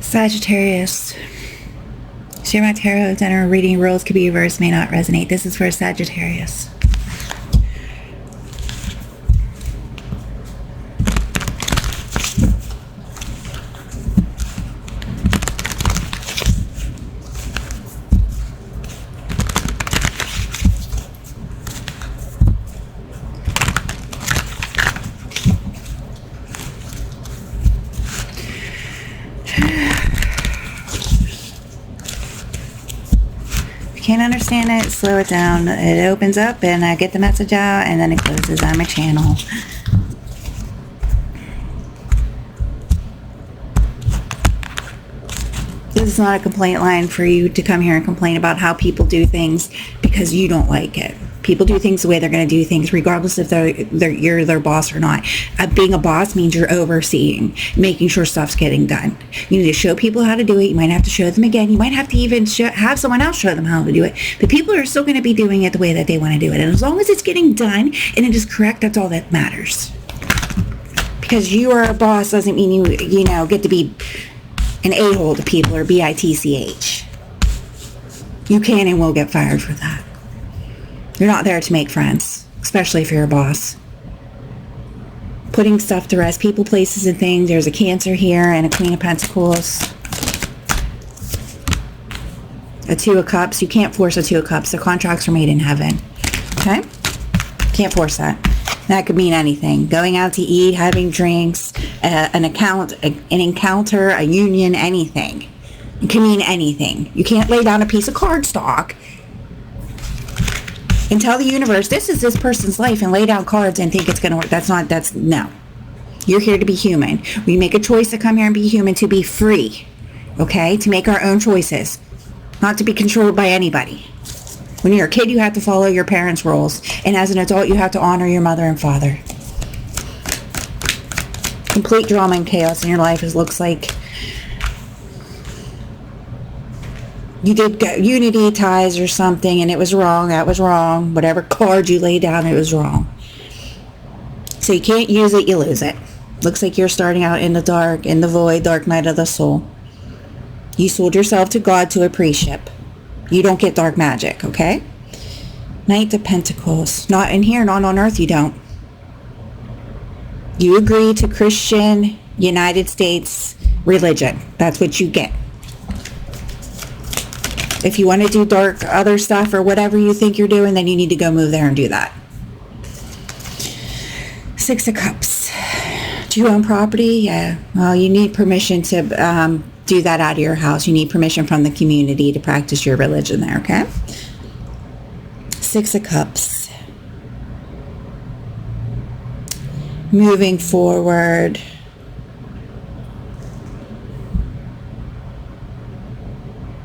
Sagittarius. Shamrock Tarot Dinner reading rules could be reversed, may not resonate. This is for Sagittarius. Can't understand it, slow it down. It opens up and I get the message out and then it closes on my channel. This is not a complaint line for you to come here and complain about how people do things because you don't like it. People do things the way they're going to do things regardless if you're their boss or not. Being a boss means you're overseeing, making sure stuff's getting done. You need to show people how to do it. You might have to show them again. You might have to even have someone else show them how to do it. But people are still going to be doing it the way that they want to do it. And as long as it's getting done and it is correct, that's all that matters. Because you are a boss doesn't mean you get to be an a-hole to people or bitch. You can and will get fired for that. You're not there to make friends, especially if you're a boss. Putting stuff to rest, people, places, and things. There's a Cancer here and a Queen of Pentacles. A Two of Cups. You can't force a Two of Cups. The contracts are made in heaven. Okay? Can't force that. That could mean anything. Going out to eat, having drinks, an encounter, a union, anything. It can mean anything. You can't lay down a piece of cardstock and tell the universe, this is this person's life, and lay down cards and think it's going to work. No. You're here to be human. We make a choice to come here and be human, to be free. Okay? To make our own choices. Not to be controlled by anybody. When you're a kid, you have to follow your parents' rules. And as an adult, you have to honor your mother and father. Complete drama and chaos in your life looks like you did unity ties or something and it was wrong. That was wrong. Whatever card you laid down, it was wrong. So you can't use it, you lose it. Looks like you're starting out in the dark, in the void, dark night of the soul. You sold yourself to God to a pre-ship. You don't get dark magic, okay? Knight of Pentacles. Not in here, not on earth, you don't. You agree to Christian United States religion. That's what you get. If you want to do dark other stuff or whatever you think you're doing, then you need to go move there and do that. Six of Cups. Do you own property? Yeah. Well, you need permission to do that out of your house. You need permission from the community to practice your religion there, okay? Six of Cups. Moving forward.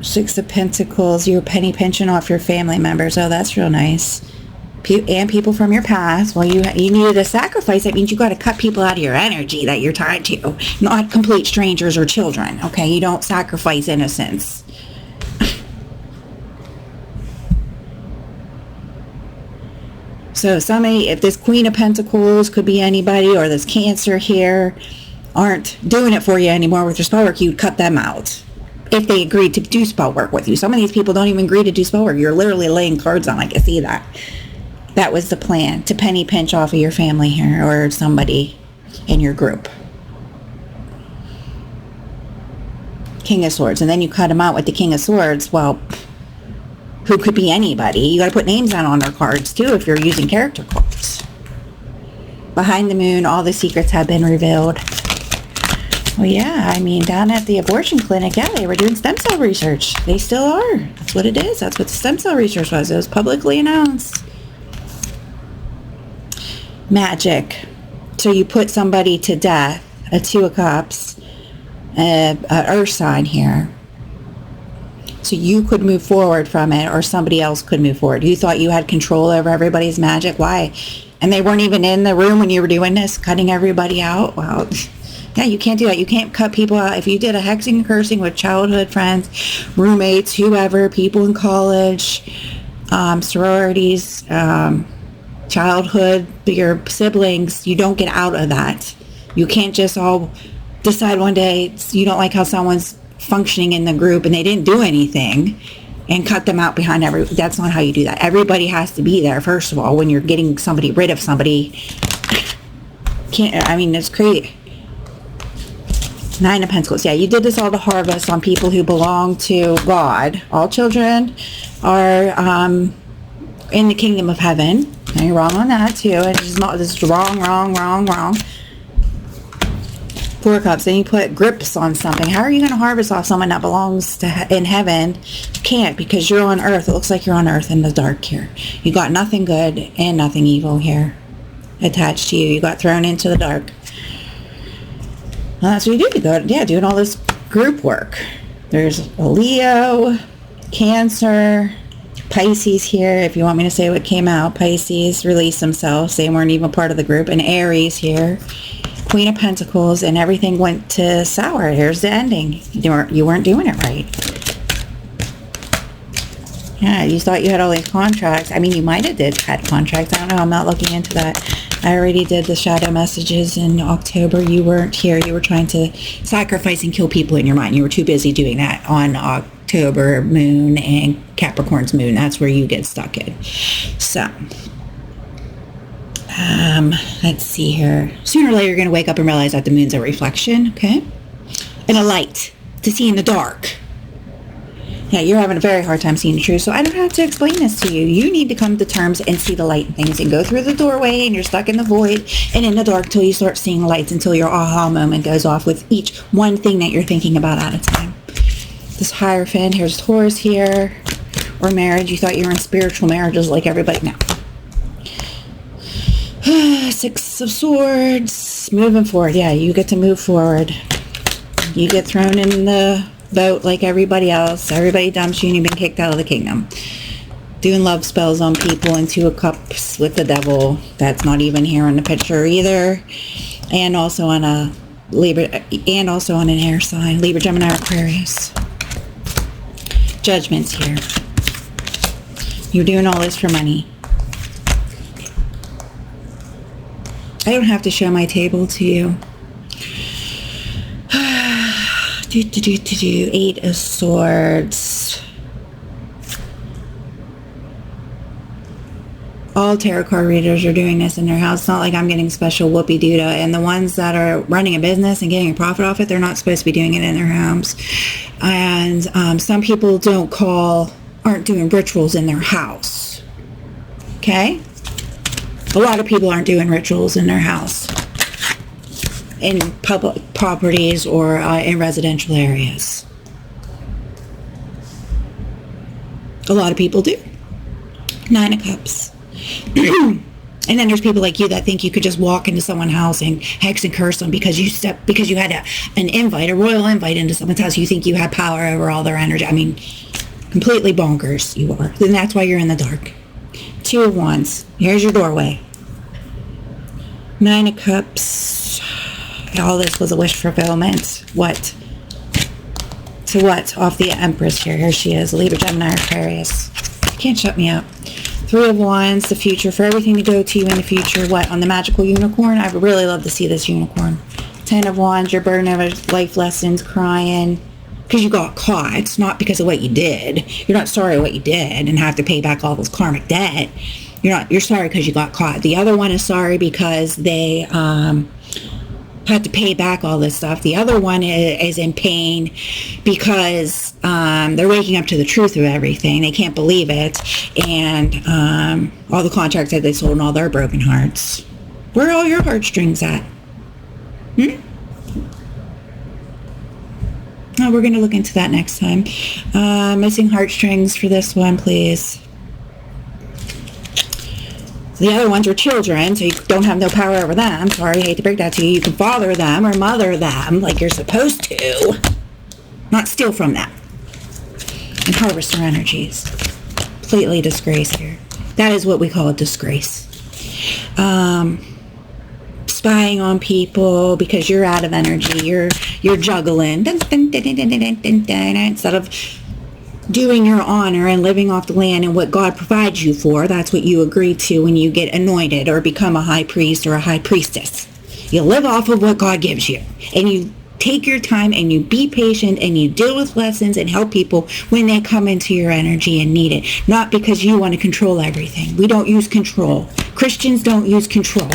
Six of Pentacles. You're penny pinching off your family members. Oh, that's real nice. And people from your past. Well, you needed a sacrifice. That means you got to cut people out of your energy that you're tied to. Not complete strangers or children. Okay, you don't sacrifice innocence. So somebody, if this Queen of Pentacles could be anybody, or this Cancer here, aren't doing it for you anymore with your spell work, you'd cut them out. If they agreed to do spell work with you. Some of these people don't even agree to do spell work. You're literally laying cards on. I can see that. That was the plan, to penny pinch off of your family here or somebody in your group. King of Swords. And then you cut them out with the King of Swords. Well, who could be anybody? You got to put names down on their cards too if you're using character cards. Behind the Moon, all the secrets have been revealed. Well, yeah, I mean, down at the abortion clinic, yeah, they were doing stem cell research. They still are. That's what it is. That's what the stem cell research was. It was publicly announced. Magic. So you put somebody to death, a Two of Cups, an earth sign here. So you could move forward from it, or somebody else could move forward. You thought you had control over everybody's magic. Why? And they weren't even in the room when you were doing this, cutting everybody out. Well, yeah, you can't do that. You can't cut people out. If you did a hexing and cursing with childhood friends, roommates, whoever, people in college, sororities, childhood, your siblings, you don't get out of that. You can't just all decide one day you don't like how someone's functioning in the group and they didn't do anything, and cut them out behind that's not how you do that. Everybody has to be there, first of all, when you're getting somebody rid of somebody. It's crazy. 9 of Pentacles. Yeah, you did this all to harvest on people who belong to God. All children are in the kingdom of heaven. Now, you're wrong on that too. This is wrong. 4 Cups. Then you put grips on something. How are you going to harvest off someone that belongs in heaven? You can't, because you're on earth. It looks like you're on earth in the dark here. You got nothing good and nothing evil here attached to you. You got thrown into the dark. Well, that's what you do. You go, doing all this group work. There's a Leo, Cancer, Pisces here. If you want me to say what came out, Pisces released themselves. They weren't even part of the group. And Aries here, Queen of Pentacles, and everything went to sour. Here's the ending. You weren't doing it right. Yeah, you thought you had all these contracts. You might have had contracts. I don't know. I'm not looking into that. I already did the shadow messages in October. You weren't here. You were trying to sacrifice and kill people in your mind. You were too busy doing that on October moon and Capricorn's moon. That's where you get stuck in. So, let's see here. Sooner or later, you're going to wake up and realize that the moon's a reflection, okay? And a light to see in the dark. Yeah, you're having a very hard time seeing the truth, so I don't have to explain this to you. You need to come to terms and see the light in things and go through the doorway, and you're stuck in the void and in the dark till you start seeing lights, until your aha moment goes off with each one thing that you're thinking about at a time. This Hierophant, here's Taurus here, or marriage. You thought you were in spiritual marriages like everybody now. 6 of Swords, moving forward. Yeah, you get to move forward. You get thrown in the boat like everybody else. Everybody dumps you and you've been kicked out of the kingdom. Doing love spells on people, and 2 of Cups with the devil. That's not even here in the picture either. And also on a Libra, and also on an air sign. Libra, Gemini, Aquarius. Judgment's here. You're doing all this for money. I don't have to show my table to you. 8 of Swords. All tarot card readers are doing this in their house. It's not like I'm getting special whoopee-doo. And the ones that are running a business and getting a profit off it, they're not supposed to be doing it in their homes. And some people aren't doing rituals in their house. Okay? A lot of people aren't doing rituals in their house, in public properties, or in residential areas. A lot of people do. 9 of Cups. And then there's people like you that think you could just walk into someone's house and hex and curse them because you had an invite, a royal invite into someone's house. You think you had power over all their energy. Completely bonkers you are. Then that's why you're in the dark. 2 of Wands. Here's your doorway. 9 of Cups. All this was a wish fulfillment. What? So what? Off the Empress here. Here she is. Libra, Gemini, Aquarius. You can't shut me up. 3 of Wands. The future. For everything to go to you in the future. What? On the magical unicorn? I would really love to see this unicorn. 10 of Wands. Your burden of life lessons. Crying. Because you got caught. It's not because of what you did. You're not sorry what you did and have to pay back all this karmic debt. You're sorry because you got caught. The other one is sorry because they had to pay back all this stuff. The other one is in pain because they're waking up to the truth of everything. They can't believe it. And all the contracts that they sold and all their broken hearts. Where are all your heartstrings at? Oh, we're going to look into that next time. Missing heartstrings for this one, please. The other ones are children, so you don't have no power over them. Sorry, I hate to break that to you. You can father them or mother them like you're supposed to. Not steal from them. And harvest their energies. Completely disgrace here. That is what we call a disgrace. Spying on people because you're out of energy. You're juggling. Instead of doing your honor and living off the land and what God provides you for. That's what you agree to when you get anointed or become a high priest or a high priestess. You live off of what God gives you, and you take your time and you be patient and you deal with lessons and help people when they come into your energy and need it. Not because you want to control everything. We don't use control. Christians don't use control.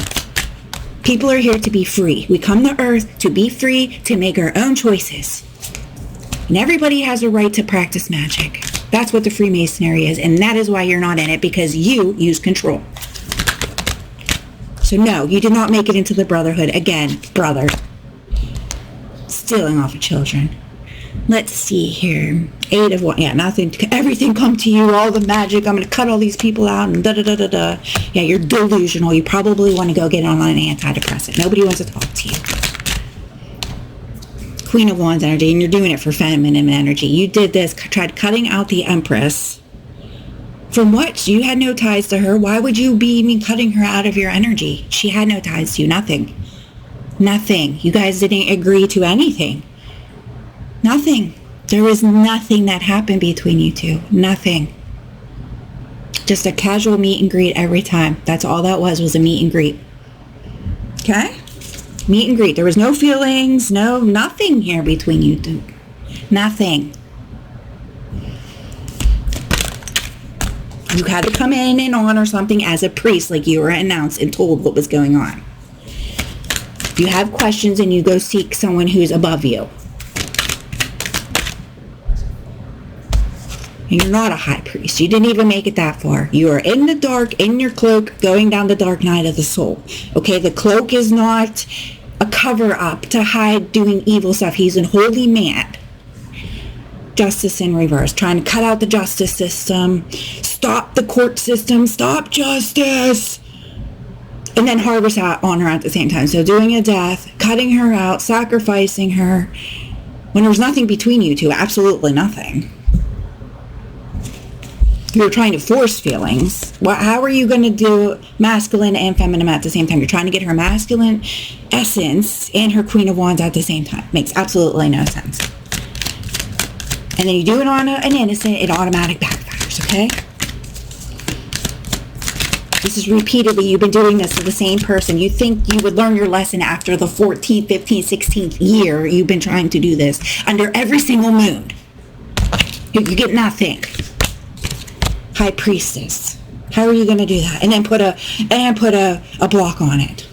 People are here to be free. We come to earth to be free, to make our own choices. And everybody has a right to practice magic. That's what the Freemasonry is. And that is why you're not in it, because you use control. So no, you did not make it into the Brotherhood. Again, brother. Stealing off of children. Let's see here. 8 of 1. Yeah, nothing. Everything come to you. All the magic. I'm going to cut all these people out and da-da-da-da-da. Yeah, you're delusional. You probably want to go get on an antidepressant. Nobody wants to talk to you. Queen of Wands energy, and you're doing it for feminine energy. You did this, tried cutting out the Empress. From what? You had no ties to her. Why would you be even cutting her out of your energy? She had no ties to you. Nothing. Nothing. You guys didn't agree to anything. Nothing. There was nothing that happened between you two. Nothing. Just a casual meet and greet every time. That's all that was a meet and greet. Okay? Meet and greet. There was no feelings, nothing here between you two. Nothing. You had to come in and honor something as a priest, like you were announced and told what was going on. If you have questions, and you go seek someone who's above you. And you're not a high priest. You didn't even make it that far. You are in the dark, in your cloak, going down the dark night of the soul. Okay, the cloak is not a cover-up to hide doing evil stuff. He's an holy man. Justice in reverse. Trying to cut out the justice system. Stop the court system. Stop justice. And then harvest out on her at the same time. So doing a death, cutting her out, sacrificing her. When there was nothing between you two. Absolutely nothing. You were trying to force feelings. How are you going to do masculine and feminine at the same time? You're trying to get her masculine essence and her Queen of Wands at the same time. Makes absolutely no sense. And then you do it on an innocent, it automatic backfires, okay? This is repeatedly, you've been doing this to the same person. You think you would learn your lesson after the 14th, 15th, 16th year you've been trying to do this under every single moon. You get nothing. High Priestess. How are you going to do that? And then put a block on it.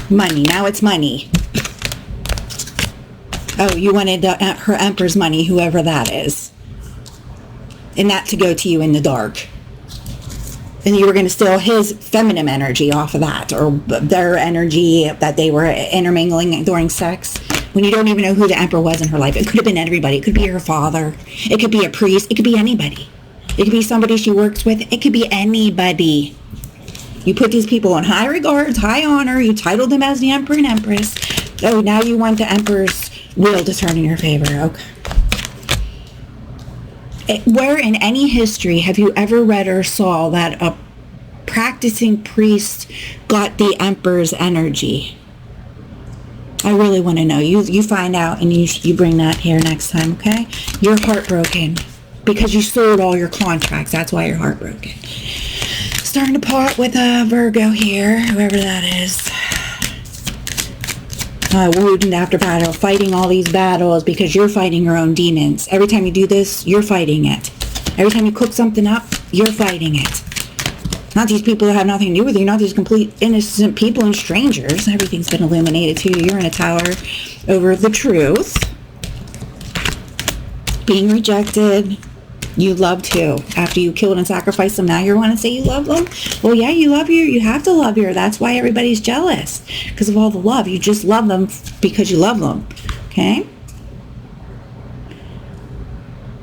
Money. Now it's money. Oh, you wanted her Emperor's money, whoever that is. And that to go to you in the dark. And you were going to steal his feminine energy off of that, or their energy that they were intermingling during sex, when you don't even know who the Emperor was in her life. It could have been anybody. It could be her father. It could be a priest. It could be anybody. It could be somebody she works with. It could be anybody. You put these people in high regards, high honor. You titled them as the Emperor and Empress. Oh, now you want the Emperor's will to turn in your favor. Okay. Where in any history have you ever read or saw that a practicing priest got the Emperor's energy? I really want to know. You find out and you bring that here next time, okay? You're heartbroken because you sold all your contracts. That's why you're heartbroken. Starting to part with a Virgo here, whoever that is. Wounded after battle, fighting all these battles because you're fighting your own demons. Every time you do this, you're fighting it. Every time you cook something up, you're fighting it. Not these people that have nothing to do with you, not these complete innocent people and strangers. Everything's been illuminated to you. You're in a tower over the truth. Being rejected. You love too. After you killed and sacrificed them, now you want to say you love them? Well, yeah, you love her. You have to love her. That's why everybody's jealous. Because of all the love. You just love them because you love them. Okay?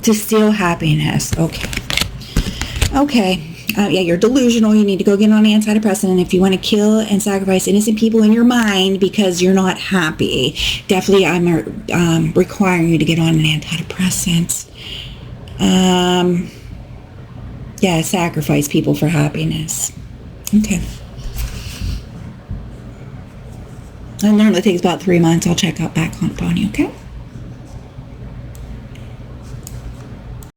To steal happiness. Okay. Okay. Yeah, you're delusional. You need to go get on antidepressant. And if you want to kill and sacrifice innocent people in your mind because you're not happy, definitely I'm requiring you to get on an antidepressant. Yeah, sacrifice people for happiness. Okay. I normally takes about 3 months. I'll check out back on you, okay?